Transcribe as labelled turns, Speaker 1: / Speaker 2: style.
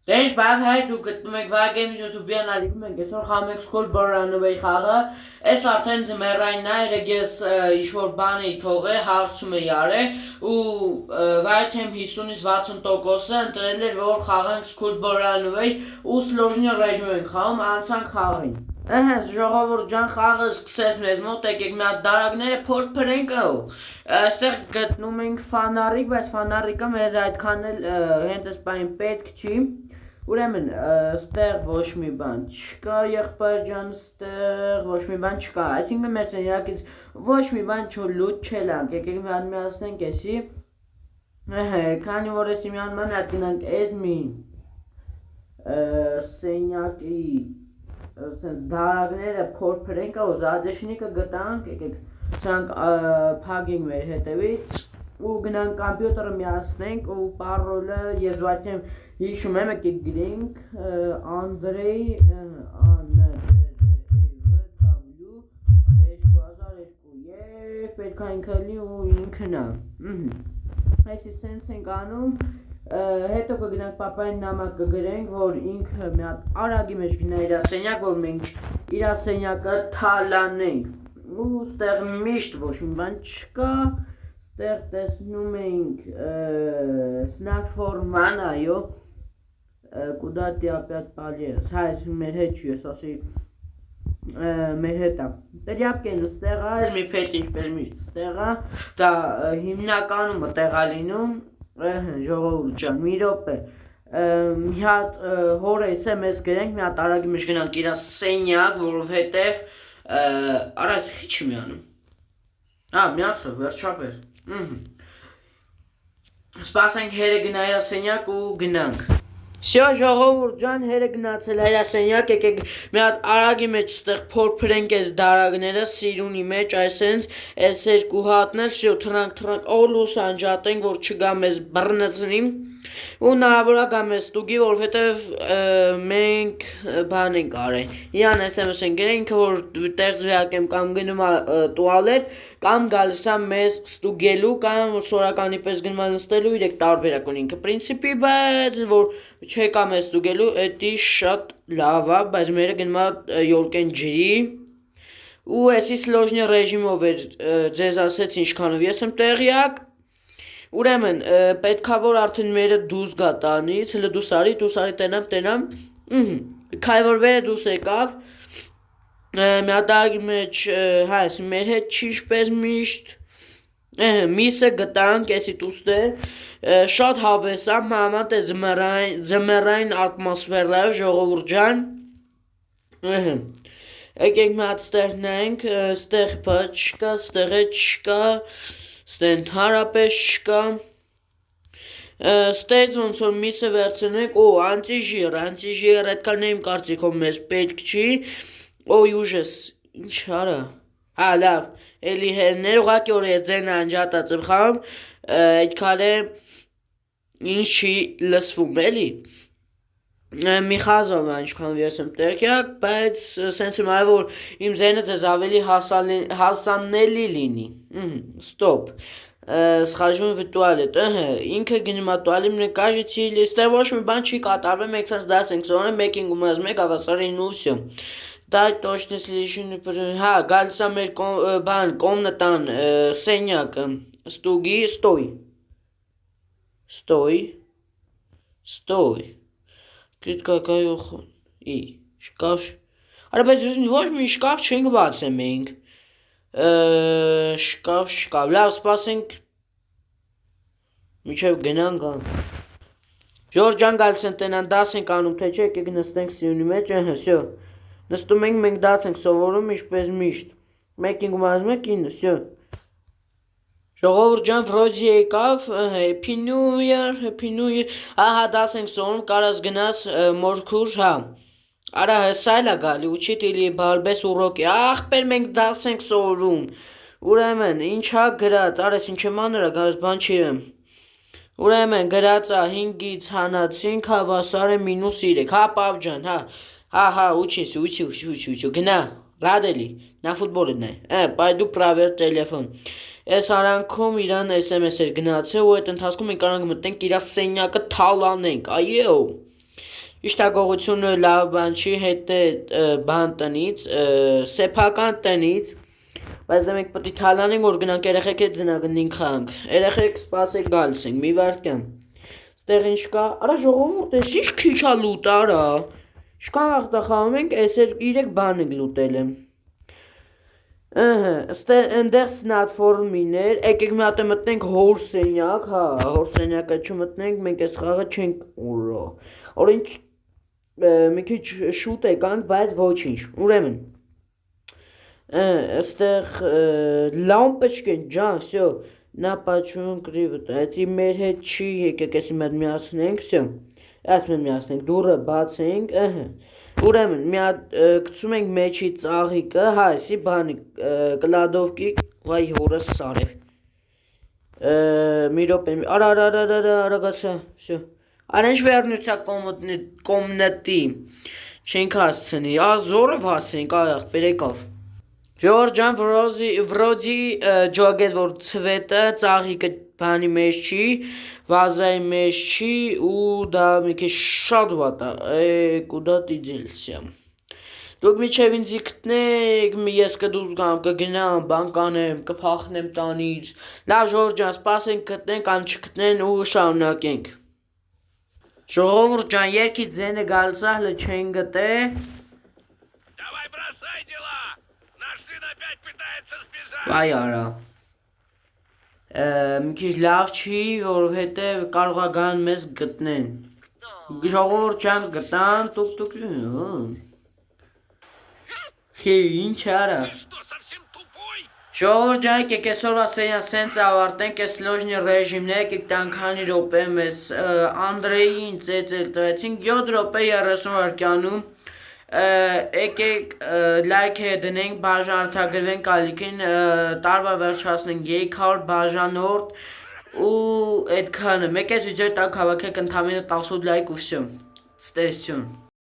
Speaker 1: Դες բավ հայ դու գտնում եք վագեմ YouTube-յան ալիքում ենք այսօր խաղում ենք Skull Runaway խաղը այս արդեն ձմեռային է երեգես ինչ-որ բան էի թողել հարցում էի արել ու վայթեմ 50-ից 60%-ը ընտրել էր որ խաղանք Skull Runaway ու սլոժնի ռեժիմով ենք խաղում անցանք խաղին ժողովուրդ ջան խաղը սկսեց մեզ մոտ եկեք մի հատ դարակները փորփրենք այստեղ գտնում ենք ֆանարիկ բայց ֆանարիկը մեզ այդքան էլ հենց այս բան պետք չի Ուրեմն, ստեղ ոչ մի բան չկա, եղբայր ջան, ստեղ ոչ մի բան չկա, այսինքն մեր սենյակից ոչ մի բան չլուտ չելանք, եկեք մի հատ միացնենք էսի, քանի որ էսի մի անման հատ գնանք էս մի սենյակի դարակները փորփրենք ու զադեշնիկը գտանք, եկեք սրանք փագենք մեր հետևից ու գնանք կամպյուտերը միացնենք ու պարոլը ես վայթեմ հիշում եմ եկեք գրենք Անդրեյ W2002 և պետք է ինքը լինի ու ինքն է այսի սենց ենք անում հետո կգնանք պապային նամակ կգրենք որ ինքը մի հատ արագի մեջ գնա իր սենյակ որ մենք իր սենյակը թալանենք ու ստեղ միշտ ոչ մի բան չկա Ստեղ տեսնում ենք Snackforman, այո, կուդա-դի ապյատ պալիես, հա, ես մեր հետ չի, ես ասի մեր հետ է Տերյապկեն ստեղ է, ես մի պետ ինչպես միշտ ստեղ է, դա հիմնականում տեղ է լինում, ժողովուրդ ջան, մի րոպե մի հատ հորը ես է մեզ գրենք, մի հատ արագի մեջ գնանք իրա սենյակ, որովհետև արա ես խիչ մի անում միացը, վերջապես Սպասենք հերը գնա իրա սենյակ ու գնանք Սյո ժողովուրդ ջան հերը գնացել իրա սենյակ եկեք մի հատ արագի մեջ ստեղ փորփրենք այս դարակները սիրունի մեջ այսենց այս երկու հատն էլ սյո թրանք օլուս անջատենք որ չգա մեզ բռնցնի ու հնարավոր է գա մեզ ստուգի որովհետև մենք բան ենք արել իրան SMS են գրել ինքը որ տեղից վերակեմ կամ գնում տուալետ կամ գալիս է մեզ ստուգելու կամ սորականի պես գնում նստելու իրեք տարբերակ ունի ինքը պրինցիպի բայց որ չեկա մեզ ստուգելու էդի շատ լավ է բայց մերը գնում յոլկեն ջրի ու էսի սլոժնի ռեժիմով էր ձեզ ասեց ինչքանով ես եմ տեղյակ Ուրեմն պետքա որ արդեն մերը դուս գա տանից հլը դուս արի տենամ քայ որ վերը դուս եկավ մի հատ արագի մեջ հա ես մեր հետ չի ինչպես միշտ միսը գտանք էսի տուստեր շատ հավես է մամանտ է ձմեռային ատմոսֆերայով ժողովուրդ ջան եկենք մի հատ ստեղ նայենք ստեղ բա չկա ստեղ է չկա ստեղ ընդհանրապես չկա ստեղ ոնց որ միսը վերցնենք անտիժիր այդքան իմ կարծիքով մեզ պետք չի ուժես ինչ արա հա լավ էլի հերներ ուղղակի որ ես ձեն անջատած եմ խաղում այդքան է ինչ չի լսվում էլի մի խազով է ինչքան ես եմ տեղյակ բայց սենց եմ արել որ իմ ձենը ձեզ ավելի հասանելի լինի ստոպ Схожу в туалет, ինքը գնում է туалет, мне кажется, или ստեղ ոչ մի բան չի կատարվում, մենք սենց դաս ենք սովորել, մեկին գումարած մեկ ավասարին ու всё Да, точно следующий հա, գալիս է մեր բան, կոմնատան սենյակը, ստուգի, Стой Գիտ կակայոխոն, շկավ, արա բայց ոչ մի շկավ չենք բացեմ մենք շկավ, լավ սպասենք միջև գնանք ժորժ ջան գալիս են տնան դաս ենք անում թե չէ եկեք նստենք սյունի մեջ սյո նստում ենք մենք դաս ենք սովորում ինչպես միշտ մեկին գումարած մեկին սյո ժողովուրդ ջան վրոջի եկավ Happy New Year ահա դաս ենք սովորում կարաս գնաս մորքուր հա Արա հեսա էլ է գալի ուչիտելի բալբես ուռոկի ախպեր մենք դաս ենք սովորում Ուրեմն ինչա գրած արես ինչ եմ անել գալիս բան չի եմ Ուրեմն գրած է 5-ից հանացինք հավասար է -3 հա պապ ջան հա учись գնա Ռադելի նա ֆուտբոլ նայ պայդու պրավեր տելեֆոն Այս արանքում իրան SMS էր գնացել ու այդ ընթացքում մենք կարող ենք մտնենք իր սենյակը թալանենք այո Իշտագողությունը լավ բան չի, հետ է բան տնից, սեփական տնից, բայց դե մենք պետք է թալանենք, որ գնանք երեխեք հետ ձնագնին խանք, երեխեք սպասեք գալիս ենք, մի վարկյան, ստեղ ինչ կա, արա ժողովուրդ, ես ինչ քիչ ա լուտ, արա, ինչքան աղտախաղում ենք, ես 3 բան ենք լուտել եմ, ընդեղ սնատվորմիներ, եկեք մի հատ մտնենք հոր սենյակ, հա, հոր սենյակը չմտնենք, մենք այս խաղը չենք ուրա, օրինչ մի քիչ շուտ եկանք, բայց ոչինչ, ուրեմն, այստեղ լամպочкин, ջան, всё, նա почему кривит, այդի մեր հետ չի, եկեք էսի մեդ միացնենք, всё, ասում եմ միացնենք, դուրը բացենք, ուրեմն, մի հատ գցում ենք մեջի ծաղիկը, հա, էսի բանի, կլադովկի, վայ հորս սարև, մի րոպե, արագացա, всё, Անենք վերնուցա կոմնատի, չենք հասցնի, զորով հասենք, այախ, բերեկավ, Ժողովուրդ ջան, վրոդի ջոգեց, որ ցվետը ծաղիկը բանի մեջ չի, վազայի մեջ չի ու դա մի քիչ շատ վատ է, կուդա դիձելսիա։ Դուք միջև ինձ գտնեք, ես կդուս գամ, կգնամ, բան կանեմ, կփախնեմ տանից։ Լավ ժողովուրդ ջան, սպասենք գտնենք, ան չգտնեն ու շարունակենք։ Ժողովուրդ ջան, երկի ձենը գալիս է, հələ չեն գտե։
Speaker 2: Давай бросай дела! Наш сын опять пытается сбежать!
Speaker 1: Վայ արա։ Մի քիչ լավ չի, որովհետև կարող է գան մեզ գտնեն։ Ժողովուրդ ջան, գտան, տուկ ինչ արա։
Speaker 2: Ты что, совсем тупой?
Speaker 1: Ժողովուրդ ջան, եկեք այսօրվա սենյակ սենց ավարտենք, այս լոժնի ռեժիմն է, եկեք տան քանի րոպե մեզ Անդրեյին ծեծել տվեցինք 7 րոպե 30 վայրկյանում, եկեք լայք դնենք, բաժանորդագրվենք ալիքին, տարվա վերջացնենք 300 բաժանորդ ու այդքանը, մեկ այս վիդեոյի տակ հավաքեք ընդամենը 18 լայք ու всё, ցտեսություն։